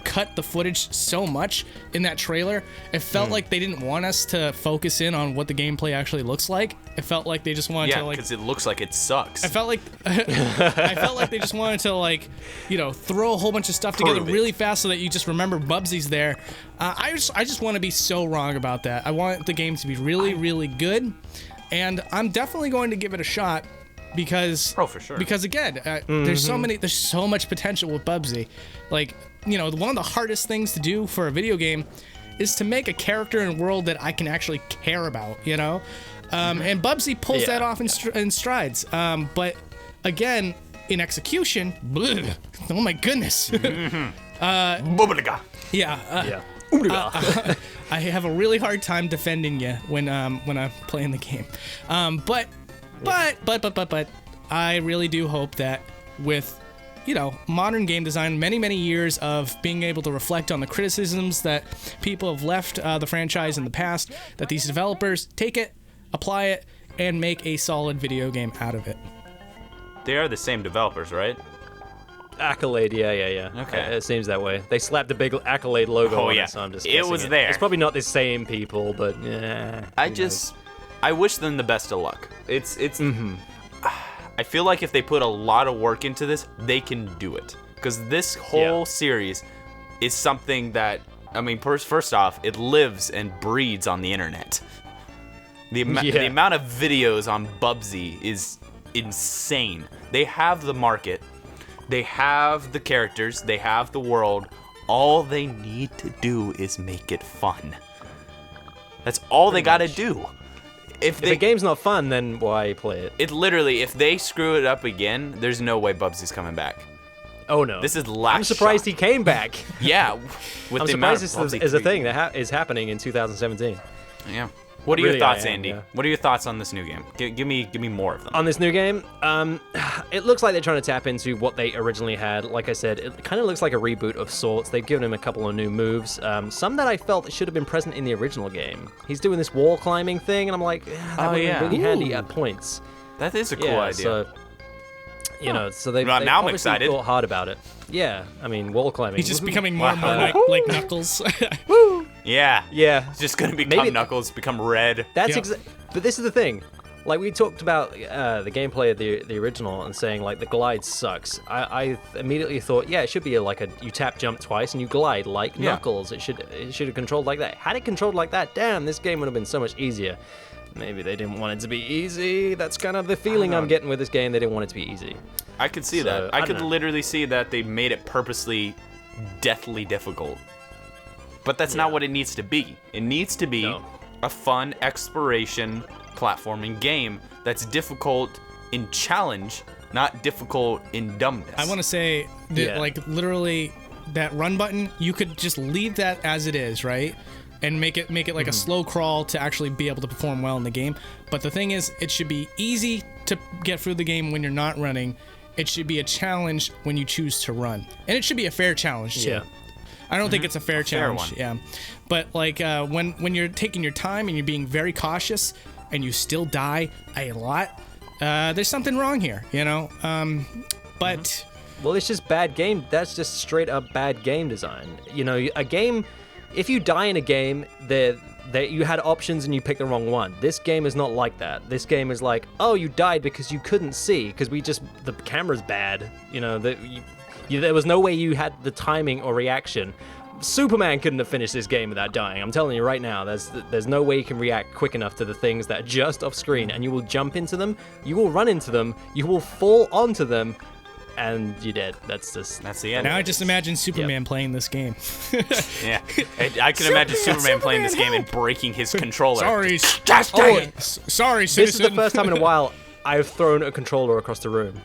cut the footage so much in that trailer. It felt like they didn't want us to focus in on what the gameplay actually looks like. It felt like they just wanted yeah, to like. because it looks like it sucks. I felt like they just wanted to throw a whole bunch of stuff together Prove it. really fast so that you just remember Bubsy's there. I just want to be so wrong about that. I want the game to be really, really good, and I'm definitely going to give it a shot because Oh, for sure. because again, there's so much potential with Bubsy. Like, one of the hardest things to do for a video game is to make a character and world that I can actually care about, and Bubsy pulls that off in strides. But again, in execution, bleh, oh my goodness. Bubbliga. Yeah. Yeah. I have a really hard time defending you when I'm playing the game. But I really do hope that with modern game design, many years of being able to reflect on the criticisms that people have left the franchise in the past, that these developers take it, apply it, and make a solid video game out of it. They are the same developers, right? Accolade, yeah. Okay. It seems that way. They slapped a big Accolade logo Oh, on yeah. it, so I'm just It guessing was there. It's probably not the same people, but yeah. I wish them the best of luck. It's I feel like if they put a lot of work into this, they can do it. Because this whole series is something that, I mean, first off, it lives and breeds on the internet. The amount of videos on Bubsy is insane. They have the market, they have the characters, they have the world. All they need to do is make it fun. That's all they gotta do. If If a game's not fun, then why play it? It literally, if they screw it up again, there's no way Bubsy's coming back. Oh no. This is last I'm surprised shot. he came back. Yeah, with I'm the amount surprised of this Bubsy is a 3. thing that is happening in 2017. Yeah. What are Really, your thoughts, I am, Andy? yeah. What are your thoughts on this new game? Give me more of them. On this new game, it looks like they're trying to tap into what they originally had. Like I said, it kind of looks like a reboot of sorts. They've given him a couple of new moves, some that I felt should have been present in the original game. He's doing this wall climbing thing, and I'm like, that would have been really handy at points. That is a cool idea. So, so they've, Well, they've now I'm obviously excited. thought hard about it. Yeah, I mean, wall climbing. He's just Woohoo. becoming more and more like Knuckles. Yeah. Yeah. It's just gonna become Maybe- Knuckles, become red. That's Yeah. But this is the thing. Like, we talked about the gameplay of the original and saying, like, the glide sucks. I immediately thought, yeah, it should be you tap jump twice and you glide like Yeah. Knuckles. It should have controlled like that. Had it controlled like that, damn, this game would have been so much easier. Maybe they didn't want it to be easy. That's kind of the feeling I'm getting with this game. They didn't want it to be easy. I could see So, that. I I don't could know. literally see that they made it purposely deathly difficult. But that's not what it needs to be. It needs to be No. a fun exploration platforming game that's difficult in challenge, not difficult in dumbness. I want to say that, like, literally, that run button, you could just leave that as it is, right? And make it like a slow crawl to actually be able to perform well in the game. But the thing is, it should be easy to get through the game when you're not running. It should be a challenge when you choose to run, and it should be a fair challenge too. Yeah. I don't think it's a fair challenge. one. Yeah, but like when you're taking your time and you're being very cautious and you still die a lot, there's something wrong here, But Well, it's just bad game. That's just straight up bad game design. A game. If you die in a game, that you had options and you picked the wrong one. This game is not like that. This game is like, oh, you died because you couldn't see because the camera's bad. There was no way you had the timing or reaction. Superman couldn't have finished this game without dying. I'm telling you right now, there's no way you can react quick enough to the things that are just off screen, and you will jump into them, you will run into them, you will fall onto them, and you're dead. That's the end. now I just imagine Superman playing this game. Yeah. I can imagine Superman playing this game and breaking his controller. Sorry, Just dang it. sorry, This is citizen. the first time in a while I've thrown a controller across the room.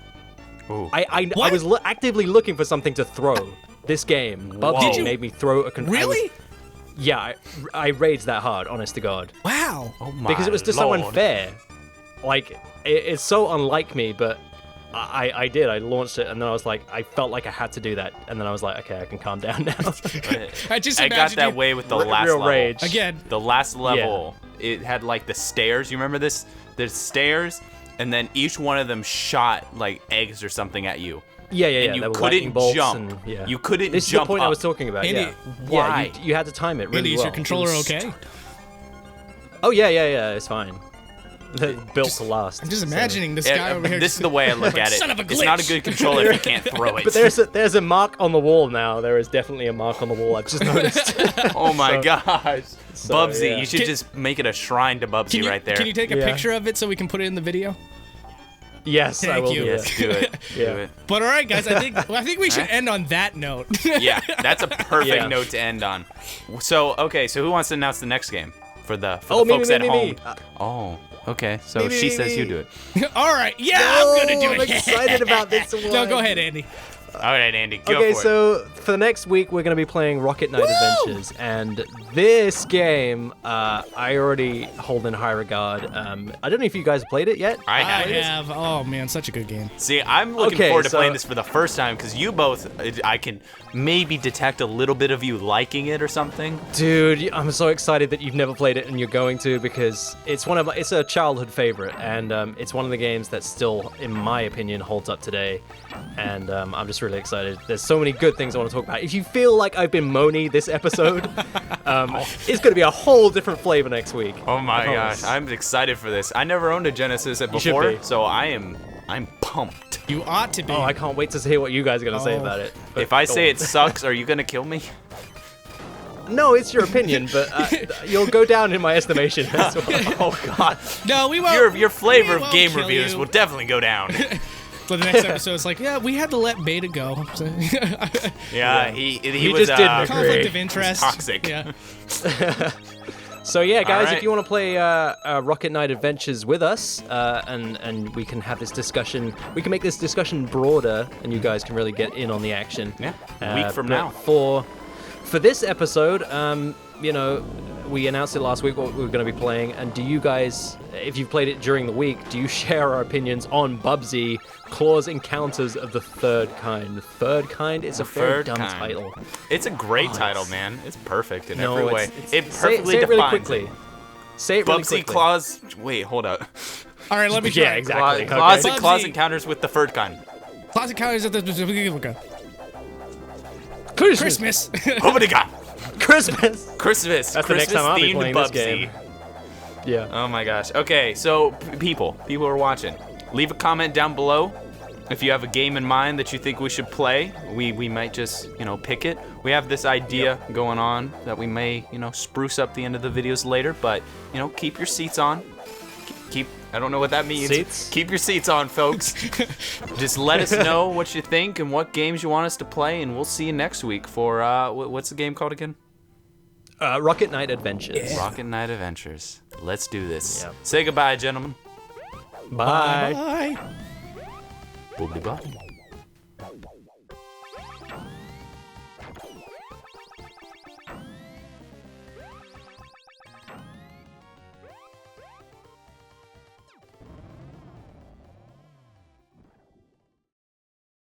Ooh. I What? was actively looking for something to throw. This game, Bubsy, made me throw a controller. Really? I raged that hard, honest to God. Wow. Oh my Because it was just Lord. so unfair. Like, it's so unlike me, but I did. I launched it, and then I was like, I felt like I had to do that. And then I was like, okay, I can calm down now. I just I got imagined that you- way with the last Real level. rage. Again. The last level, it had like the stairs. You remember this? There's stairs, and then each one of them shot like eggs or something at you. Yeah. And you there were lightning couldn't bolts jump. and, yeah. You couldn't This jump is the point up. I was talking about. Andy, yeah. why? Yeah, you had to time it really Andy, is well. your controller It was- okay? Oh yeah. It's fine. Built to last. I'm just so- imagining this guy over here. This is the way I look at it. Son of a It's not a glitch. good controller if you can't throw it. But there's a mark on the wall now. There is definitely a mark on the wall. I've just noticed. Oh my gosh. Bubsy, yeah. you should just make it a shrine to Bubsy right there. Can you take a Yeah. picture of it so we can put it in the video? Yes, I Thank will you. do Yes, it. do it. Yeah. Do it. But all right, guys, I think we should end on that note. Yeah, that's a perfect Yeah. note to end on. So who wants to announce the next game for the Oh, me, folks me, at me, home? me. Oh, okay. So Me, she me, says me. you do it. All right, yeah, I'm gonna do I'm it. excited about this one. No, go ahead, Andy. All right, Andy, go Okay, for it. so for the next week, we're going to be playing Rocket Knight Adventures, and this game, I already hold in high regard. I don't know if you guys played it yet. I I have. have. Oh man, such a good game. See, I'm looking Okay, forward to so- playing this for the first time because you both, I can maybe detect a little bit of you liking it or something. Dude, I'm so excited that you've never played it and you're going to, because it's it's a childhood favorite, and it's one of the games that still, in my opinion, holds up today. And I'm just really excited. There's so many good things I want to talk about. If you feel like I've been moany this episode, it's going to be a whole different flavor next week. Oh my I promise. gosh, I'm excited for this. I never owned a Genesis should before, be. so I'm pumped. You ought to be. Oh, I can't wait to hear what you guys are going to say Oh. about it. But If I go say on. it sucks, are you gonna kill me? No, it's your opinion, but you'll go down in my estimation as well. Oh God, No, we won't. your flavor we of won't game kill reviews you. will definitely go down. But the next episode, it's like, yeah, we had to let Beta go. So- Yeah, he He was just didn't agree. Conflict of interest. toxic. Yeah. So yeah, guys, right. if you want to play Rocket Knight Adventures with us, and we can have this discussion, we can make this discussion broader, and you guys can really get in on the action. Yeah, a week from but now. For this episode, you know, we announced it last week what we were going to be playing, and do you guys, if you've played it during the week, do you share our opinions on Bubsy Claws Encounters of the Third Kind? The Third Kind is a very Third dumb Kind. title. It's a great Oh, title, it's- man. It's perfect in No, every way. it's- It say perfectly it really defines quickly. it. Say it really Bubsy quickly. Claws. Wait, hold up. All right, let me try. Yeah, exactly. Claws, Okay. Claws Bubsy. encounters with the third kind. Classic colors at the Christmas. Christmas. Oh my God. Christmas. Christmas. That's the next time I'll be Christmas-themed playing this Bubsy. game. Yeah. Oh my gosh. Okay, so people who are watching, leave a comment down below if you have a game in mind that you think we should play. We might just, pick it. We have this idea going on that we may, spruce up the end of the videos later, but, keep your seats on. Keep I don't know what that means. Seats? Keep your seats on, folks. Just let us know what you think and what games you want us to play, and we'll see you next week for what's the game called again? Rocket Knight Adventures. Rocket Knight Adventures. Let's do this. Yep. Say goodbye, gentlemen. Bye. Bye. Boobly blah.